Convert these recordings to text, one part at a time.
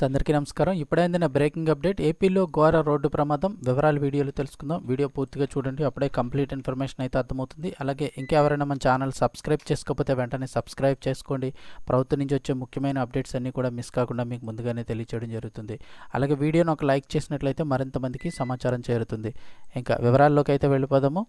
అందరికీ నమస్కారం. ఇప్పుడైందిన breaking update. ఏపీలో ఘోర రోడ్డు ప్రమాదం వివరాలు వీడియోలో తెలుసుకుందాం. వీడియో పూర్తిగా చూడండి, అప్పుడే కంప్లీట్ ఇన్ఫర్మేషన్ అయితే అర్థమవుతుంది. అలాగే ఇంకెవరైనా మన ఛానల్ సబ్స్క్రైబ్ చేసుకోకపోతే వెంటనే సబ్స్క్రైబ్ చేసుకోండి. ప్రభుత్వం నుంచి వచ్చే ముఖ్యమైన అప్డేట్స్ అన్నీ కూడా మిస్ కాకుండా మీకు ముందుగానే తెలియచేయడం జరుగుతుంది. అలాగే వీడియోను ఒక లైక్ చేసినట్లయితే మరింత మందికి సమాచారం చేరుతుంది. ఇంకా వివరాల్లోకి అయితే వెళ్ళిపోదాము.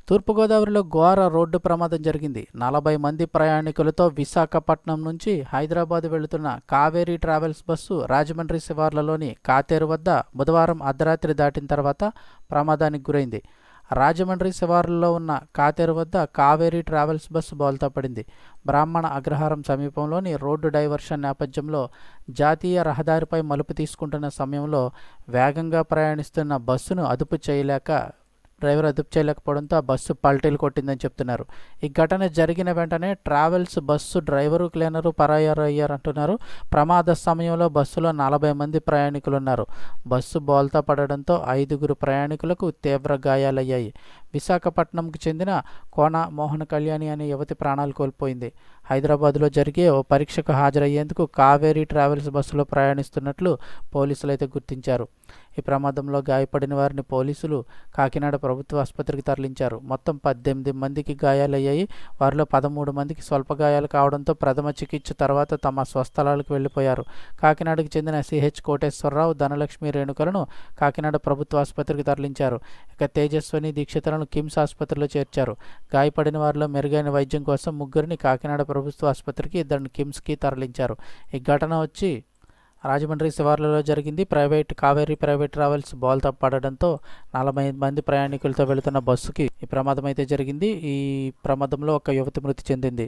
తూర్పుగోదావరిలో ఘోర రోడ్డు ప్రమాదం జరిగింది. 40 మంది ప్రయాణికులతో విశాఖపట్నం నుంచి హైదరాబాద్ వెళుతున్న కావేరీ ట్రావెల్స్ బస్సు రాజమండ్రి శివార్లలోని కాతేరు వద్ద బుధవారం అర్ధరాత్రి దాటిన తర్వాత ప్రమాదానికి గురైంది. రాజమండ్రి శివార్లలో ఉన్న కాతేరు వద్ద కావేరీ ట్రావెల్స్ బస్సు బోల్తా పడింది. బ్రాహ్మణ అగ్రహారం సమీపంలోని రోడ్డు డైవర్షన్ నేపథ్యంలో జాతీయ రహదారిపై మలుపు తీసుకుంటున్న సమయంలో వేగంగా ప్రయాణిస్తున్న బస్సును డ్రైవర్ అదుపు చేయలేకపోవడంతో ఆ బస్సు పల్టీలు కొట్టిందని చెప్తున్నారు. ఈ ఘటన జరిగిన వెంటనే ట్రావెల్స్ బస్సు డ్రైవరు, క్లీనరు పరారయ్యారంటున్నారు. ప్రమాద సమయంలో బస్సులో 40 మంది ప్రయాణికులు ఉన్నారు. బస్సు బోల్తా పడడంతో 5 ప్రయాణికులకు తీవ్ర గాయాలయ్యాయి. విశాఖపట్నంకు చెందిన కోన మోహన కళ్యాణి అనే యువతి ప్రాణాలు కోల్పోయింది. హైదరాబాద్లో జరిగే ఓ పరీక్షకు హాజరయ్యేందుకు కావేరీ ట్రావెల్స్ బస్సులో ప్రయాణిస్తున్నట్లు పోలీసులు అయితే గుర్తించారు. ఈ ప్రమాదంలో గాయపడిన వారిని పోలీసులు కాకినాడ ప్రభుత్వ ఆసుపత్రికి తరలించారు. మొత్తం 18 మందికి గాయాలయ్యాయి. వారిలో 13 మందికి స్వల్ప గాయాలు కావడంతో ప్రథమ చికిత్స తర్వాత తమ స్వస్థలాలకు వెళ్లిపోయారు. కాకినాడకు చెందిన సిహెచ్ కోటేశ్వరరావు, ధనలక్ష్మి రేణుకలను కాకినాడ ప్రభుత్వ ఆసుపత్రికి తరలించారు. ఇక తేజస్విని, దీక్షితులను కిమ్స్ ఆసుపత్రిలో చేర్చారు. గాయపడిన వారిలో మెరుగైన వైద్యం కోసం 3 కాకినాడ ప్రభుత్వ ఆసుపత్రికి, 2 కిమ్స్కి తరలించారు. ఈ ఘటన వచ్చి రాజమండ్రి శివార్లలో జరిగింది. కావేరీ ప్రైవేట్ ట్రావెల్స్ బోల్తా పడడంతో 40 మంది ప్రయాణికులతో వెళుతున్న బస్సుకి ఈ ప్రమాదం అయితే జరిగింది. ఈ ప్రమాదంలో ఒక యువతి మృతి చెందింది.